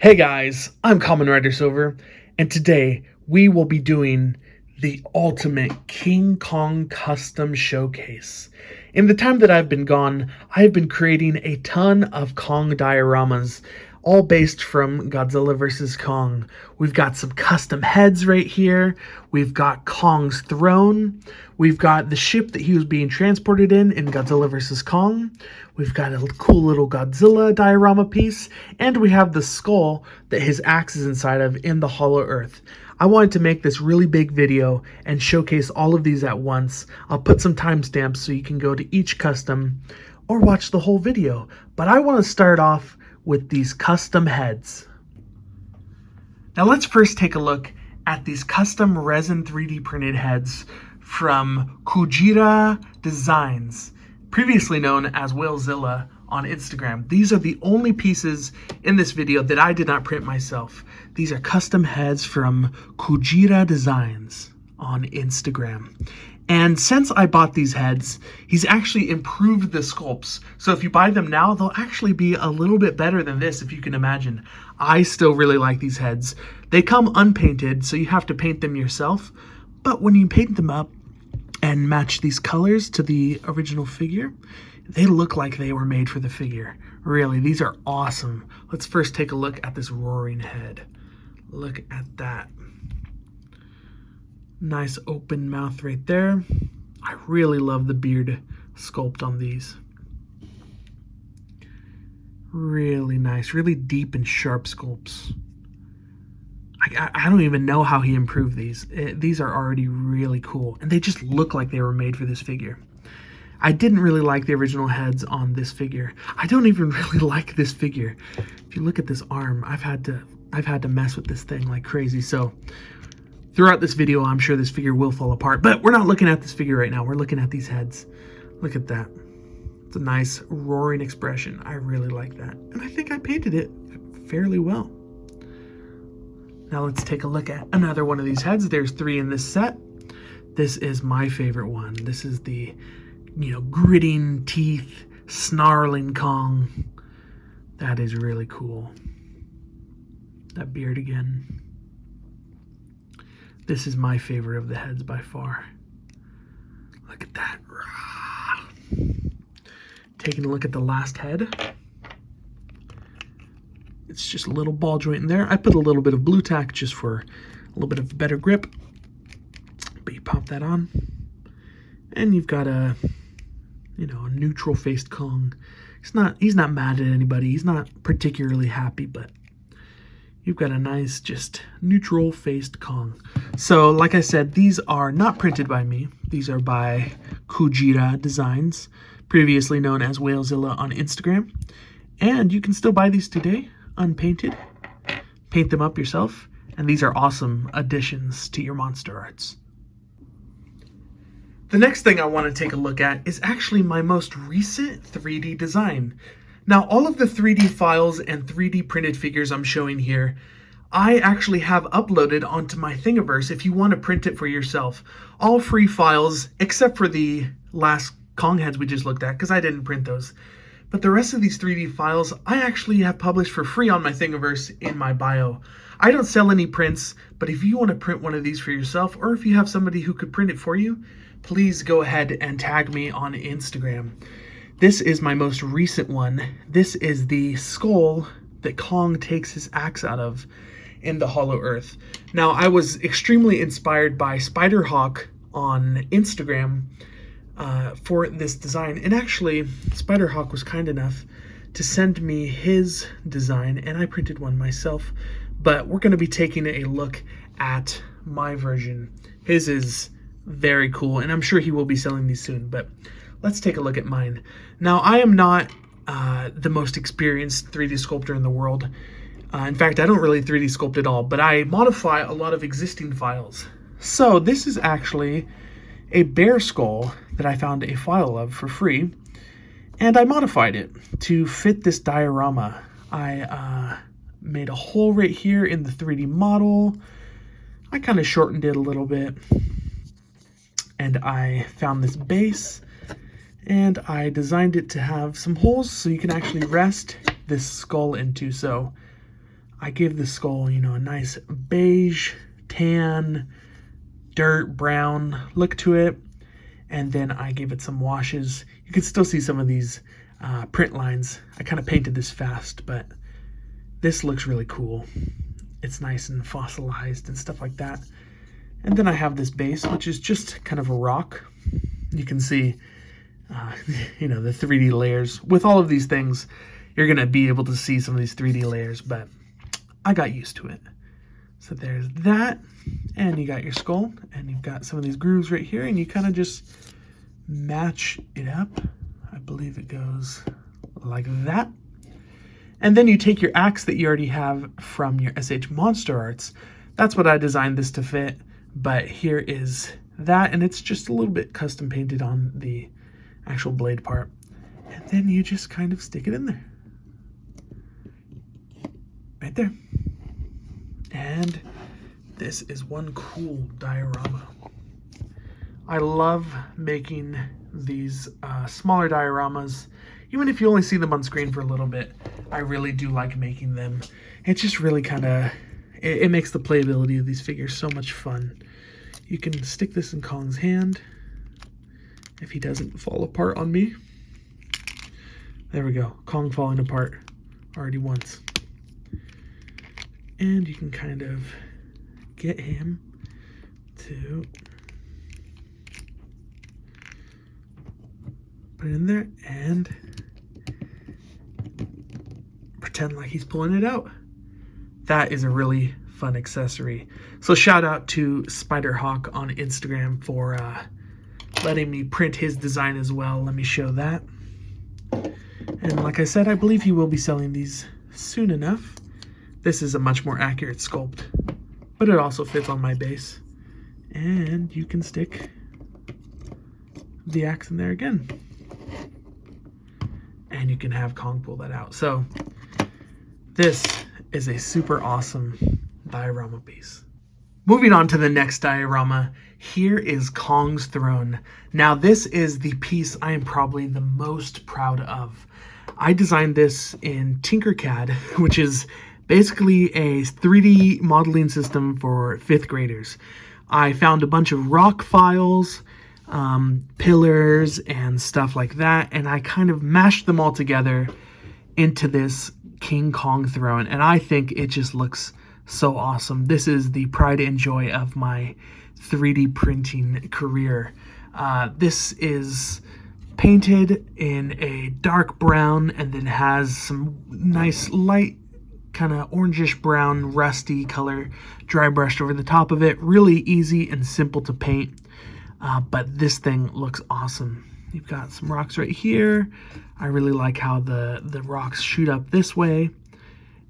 Hey guys, I'm Common Rider Silver, and today we will be doing the ultimate King Kong custom showcase. In the time that I've been gone, I have been creating a ton of Kong dioramas, all based from Godzilla vs. Kong. We've got some custom heads right here. We've got Kong's throne. We've got the ship that he was being transported in Godzilla vs. Kong. We've got a cool little Godzilla diorama piece. And we have the skull that his axe is inside of in the Hollow Earth. I wanted to make this really big video and showcase all of these at once. I'll put some timestamps so you can go to each custom or watch the whole video. But I want to start off with these custom heads. Now let's first take a look at these custom resin 3D printed heads from KujiraDesigns, previously known as Whalezilla on Instagram. These are the only pieces in this video that I did not print myself. These are custom heads from KujiraDesigns on Instagram. And since I bought these heads, he's actually improved the sculpts. So if you buy them now, they'll actually be a little bit better than this, if you can imagine. I still really like these heads. They come unpainted, so you have to paint them yourself. But when you paint them up and match these colors to the original figure, they look like they were made for the figure. Really, these are awesome. Let's first take a look at this roaring head. Look at that. Nice open mouth right there. I really love the beard sculpt on these. Really nice, really deep and sharp sculpts. I don't even know how he improved these. These are already really cool, and they just look like they were made for this figure. I didn't really like the original heads on this figure. I don't even really like this figure. If you look at this arm, I've had to mess with this thing like crazy. So throughout this video, I'm sure this figure will fall apart, but we're not looking at this figure right now. We're looking at these heads. Look at that. It's a nice roaring expression. I really like that. And I think I painted it fairly well. Now let's take a look at another one of these heads. There's 3 in this set. This is my favorite one. This is the, gritting teeth, snarling Kong. That is really cool. That beard again. This is my favorite of the heads by far. Look at that. Taking a look at the last head. It's just a little ball joint in there. I put a little bit of blue tack just for a little bit of better grip. But you pop that on. And you've got a neutral faced Kong. He's not mad at anybody. He's not particularly happy, but you've got a nice, just neutral-faced Kong. So, like I said, these are not printed by me. These are by KujiraDesigns, previously known as Whalezilla on Instagram. And you can still buy these today, unpainted. Paint them up yourself. And these are awesome additions to your monster arts. The next thing I want to take a look at is actually my most recent 3D design. Now, all of the 3D files and 3D printed figures I'm showing here, I actually have uploaded onto my Thingiverse if you want to print it for yourself. All free files, except for the last Kong heads we just looked at, because I didn't print those. But the rest of these 3D files, I actually have published for free on my Thingiverse in my bio. I don't sell any prints, but if you want to print one of these for yourself, or if you have somebody who could print it for you, please go ahead and tag me on Instagram. This is my most recent one. This is the skull that Kong takes his axe out of in the Hollow Earth. Now, I was extremely inspired by Spiderhawk on Instagram for this design. And actually, Spiderhawk was kind enough to send me his design, and I printed one myself. But we're going to be taking a look at my version. His is very cool, and I'm sure he will be selling these soon, but let's take a look at mine. Now, I am not the most experienced 3D sculptor in the world. In fact, I don't really 3D sculpt at all, but I modify a lot of existing files. So this is actually a bear skull that I found a file of for free, and I modified it to fit this diorama. I made a hole right here in the 3D model. I kind of shortened it a little bit, and I found this base, and I designed it to have some holes so you can actually rest this skull into. So I gave the skull, you know, a nice beige, tan, dirt, brown look to it. And then I gave it some washes. You can still see some of these print lines. I kind of painted this fast, but this looks really cool. It's nice and fossilized and stuff like that. And then I have this base, which is just kind of a rock. You can see, you know, the 3D layers. With all of these things, you're going to be able to see some of these 3D layers, but I got used to it. So there's that, and you got your skull, and you've got some of these grooves right here, and you kind of just match it up. I believe it goes like that. And then you take your axe that you already have from your SH Monster Arts. That's what I designed this to fit, but here is that, and it's just a little bit custom painted on the actual blade part. And then you just kind of stick it in there. Right there. And this is one cool diorama. I love making these smaller dioramas. Even if you only see them on screen for a little bit, I really do like making them. It just really kind of, it makes the playability of these figures so much fun. You can stick this in Kong's hand if he doesn't fall apart on me. There we go, Kong falling apart already once. And you can kind of get him to put it in there and pretend like he's pulling it out. That is a really fun accessory. So shout out to Spiderhawk on Instagram for letting me print his design as well. Let me show that. And like I said, I believe he will be selling these soon enough. This is a much more accurate sculpt, but it also fits on my base. And you can stick the axe in there again. And you can have Kong pull that out. So this is a super awesome diorama piece. Moving on to the next diorama, here is Kong's throne. Now this is the piece I am probably the most proud of. I designed this in Tinkercad, which is basically a 3D modeling system for 5th graders. I found a bunch of rock files, pillars, and stuff like that, and I kind of mashed them all together into this King Kong throne, and I think it just looks so awesome. This is the pride and joy of my 3D printing career. This is painted in a dark brown and then has some nice light kind of orangish brown rusty color dry brushed over the top of it. Really easy and simple to paint, but this thing looks awesome. You've got some rocks right here. I really like how the rocks shoot up this way,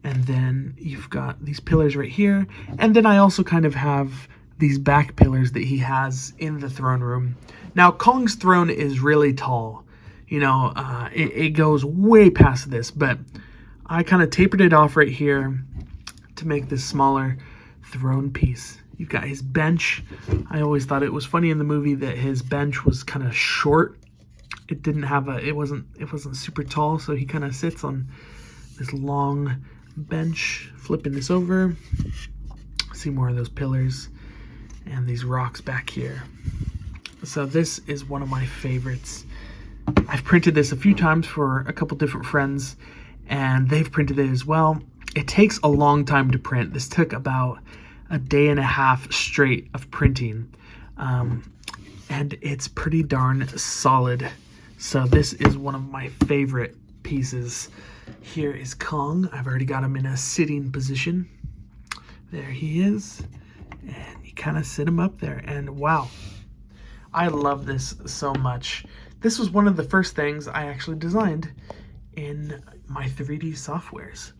and then you've got these pillars right here, and then I also kind of have these back pillars that he has in the throne room. Now Kong's throne is really tall, you know, it goes way past this, but I kind of tapered it off right here to make this smaller throne piece. You've got his bench. I always thought it was funny in the movie that his bench was kind of short. It didn't have a, it wasn't super tall, so he kind of sits on this long bench. Flipping this over, see more of those pillars and these rocks back here. So this is one of my favorites. I've printed this a few times for a couple different friends, and they've printed it as well. It takes a long time to print. This took about a day and a half straight of printing, and it's pretty darn solid. So this is one of my favorite pieces. Here is Kong. I've already got him in a sitting position. There he is, and you kind of sit him up there, and wow, I love this so much. This was one of the first things I actually designed in my 3D softwares.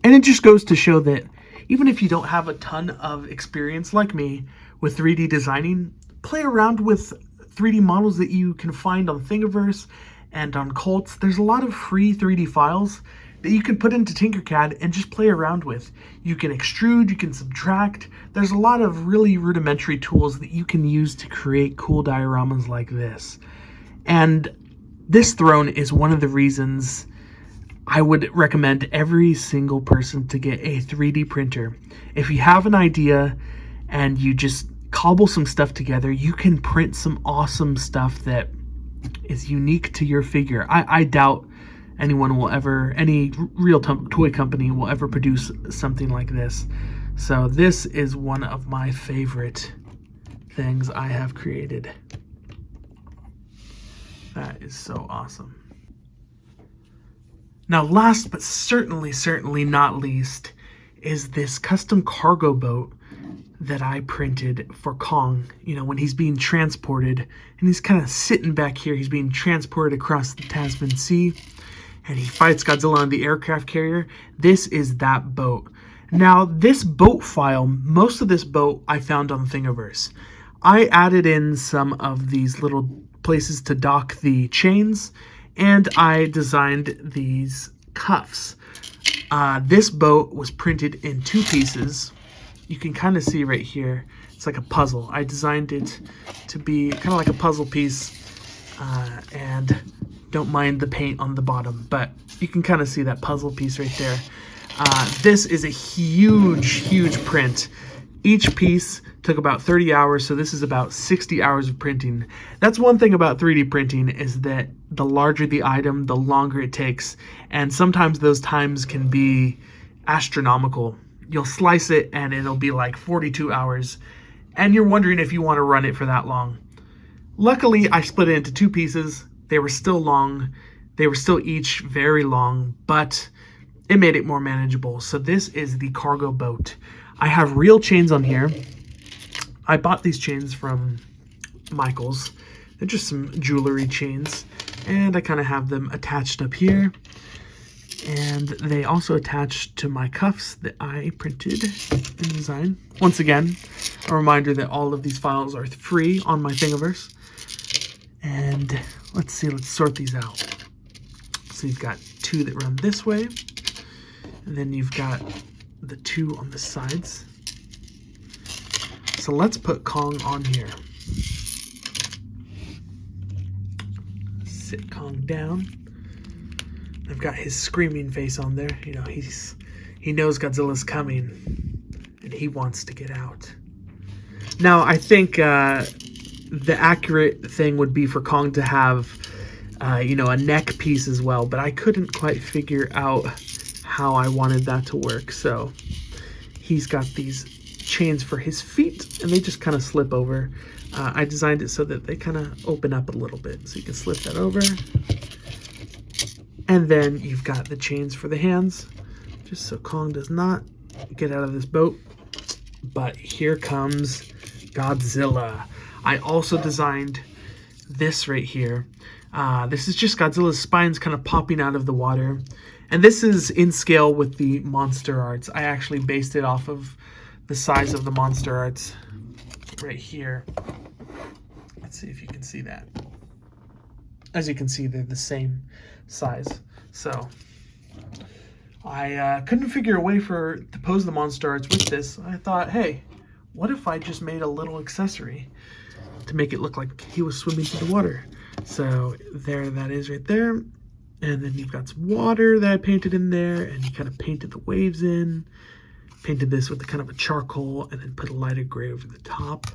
And it just goes to show that even if you don't have a ton of experience like me with 3D designing, play around with 3D models that you can find on Thingiverse and on Cults. There's a lot of free 3D files that you can put into Tinkercad and just play around with. You can extrude, you can subtract. There's a lot of really rudimentary tools that you can use to create cool dioramas like this. And this throne is one of the reasons I would recommend every single person to get a 3D printer. If you have an idea and you just cobble some stuff together, you can print some awesome stuff that is unique to your figure. I doubt anyone will ever, any real toy company will ever produce something like this. So this is one of my favorite things I have created. That is so awesome. Now, last but certainly not least is this custom cargo boat that I printed for Kong. You know, when he's being transported, and he's kind of sitting back here, he's being transported across the Tasman Sea, and he fights Godzilla on the aircraft carrier. This is that boat. Now, this boat file, most of this boat I found on Thingiverse. I added in some of these little places to dock the chains, and I designed these cuffs. This boat was printed in 2 pieces. You can kind of see right here, it's like a puzzle. I designed it to be kind of like a puzzle piece, and don't mind the paint on the bottom, but you can kind of see that puzzle piece right there. This is a huge print. Each piece took about 30 hours, so this is about 60 hours of printing. That's one thing about 3D printing, is that the larger the item, the longer it takes, and sometimes those times can be astronomical. You'll slice it and it'll be like 42 hours, and you're wondering if you want to run it for that long. Luckily, I split it into 2 pieces. They were still long. They were still each very long, but it made it more manageable. So this is the cargo boat. I have real chains on here. I bought these chains from Michael's. They're just some jewelry chains, and I kind of have them attached up here. And they also attach to my cuffs that I printed and designed. Once again, a reminder that all of these files are free on my Thingiverse. And let's sort these out. So you've got 2 that run this way, and then you've got the 2 on the sides. So let's put Kong on here. Sit Kong down. I've got his screaming face on there. You know, he knows Godzilla's coming, and he wants to get out. Now, I think the accurate thing would be for Kong to have, you know, a neck piece as well, but I couldn't quite figure out how I wanted that to work. So he's got these chains for his feet, and they just kind of slip over. I designed it so that they kind of open up a little bit, so you can slip that over. And then you've got the chains for the hands, just so Kong does not get out of this boat. But here comes Godzilla. I also designed this right here. This is just Godzilla's spines kind of popping out of the water. And this is in scale with the monster arts. I actually based it off of the size of the monster arts right here. Let's see if you can see that. As you can see, they're the same size. So I couldn't figure a way to pose the monster arts with this. I thought, hey, what if I just made a little accessory to make it look like he was swimming through the water? So there that is right there. And then you've got some water that I painted in there, and you kind of painted the waves in. Painted this with kind of a charcoal, and then put a lighter gray over the top.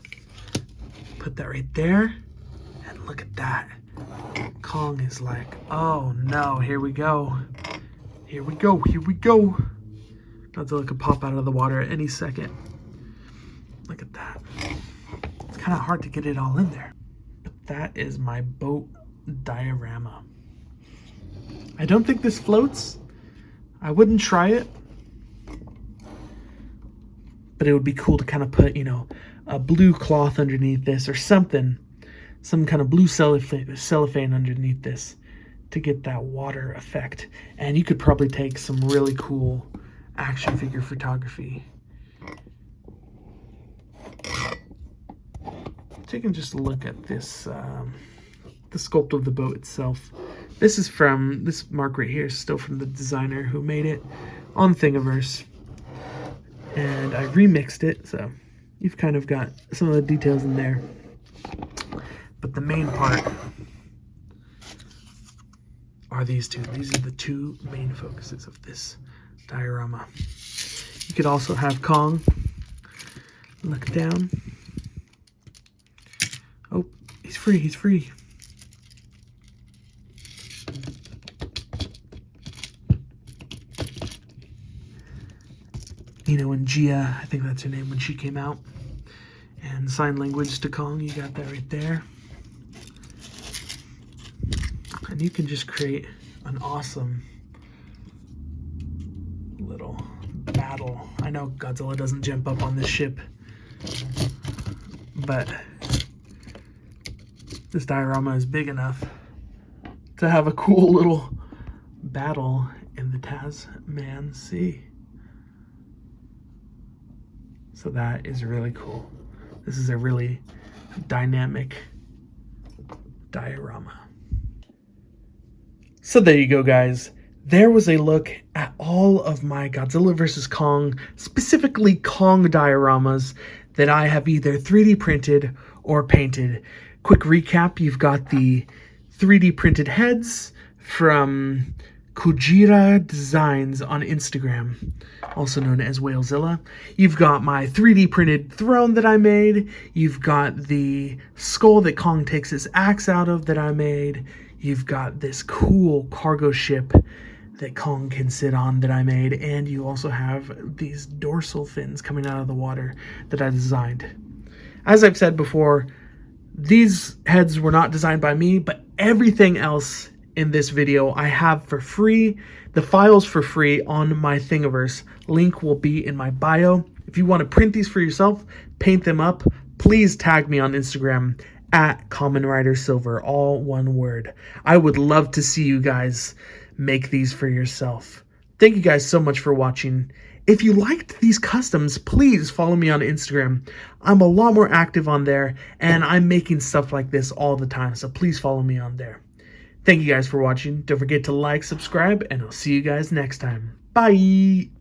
Put that right there. And look at that. Kong is like, oh no, here we go. Here we go, here we go. Godzilla could pop out of the water at any second. Look at that. It's kind of hard to get it all in there. But that is my boat diorama. I don't think this floats. I wouldn't try it. But it would be cool to kind of put, you know, a blue cloth underneath this or something. Some kind of blue cellophane underneath this to get that water effect. And you could probably take some really cool action figure photography. Taking just a look at this, the sculpt of the boat itself. This is from, this mark right here is still from the designer who made it on Thingiverse. And I remixed it, so you've kind of got some of the details in there. But the main part are these two. These are the two main focuses of this diorama. You could also have Kong look down. Oh, he's free, he's free. You know, when Gia, I think that's her name, when she came out, and sign language to Kong, you got that right there. And you can just create an awesome little battle. I know Godzilla doesn't jump up on this ship, but this diorama is big enough to have a cool little battle in the Tasman Sea. So that is really cool. This is a really dynamic diorama. So there you go, guys. There was a look at all of my Godzilla vs. Kong, specifically Kong dioramas that I have either 3D printed or painted. Quick recap, you've got the 3D printed heads from KujiraDesigns on Instagram, also known as Whalezilla. You've got my 3D printed throne that I made. You've got the skull that Kong takes his axe out of that I made. You've got this cool cargo ship that Kong can sit on that I made. And you also have these dorsal fins coming out of the water that I designed. As I've said before, these heads were not designed by me, but everything else in this video I have for free, the files for free on my Thingiverse. Link will be in my bio. If you want to print these for yourself, paint them up, please tag me on Instagram at CommonRiderSilver, all one word. I would love to see you guys make these for yourself. Thank you guys so much for watching. If you liked these customs, please follow me on Instagram. I'm a lot more active on there, and I'm making stuff like this all the time, so please follow me on there. Thank you guys for watching. Don't forget to like, subscribe, and I'll see you guys next time. Bye!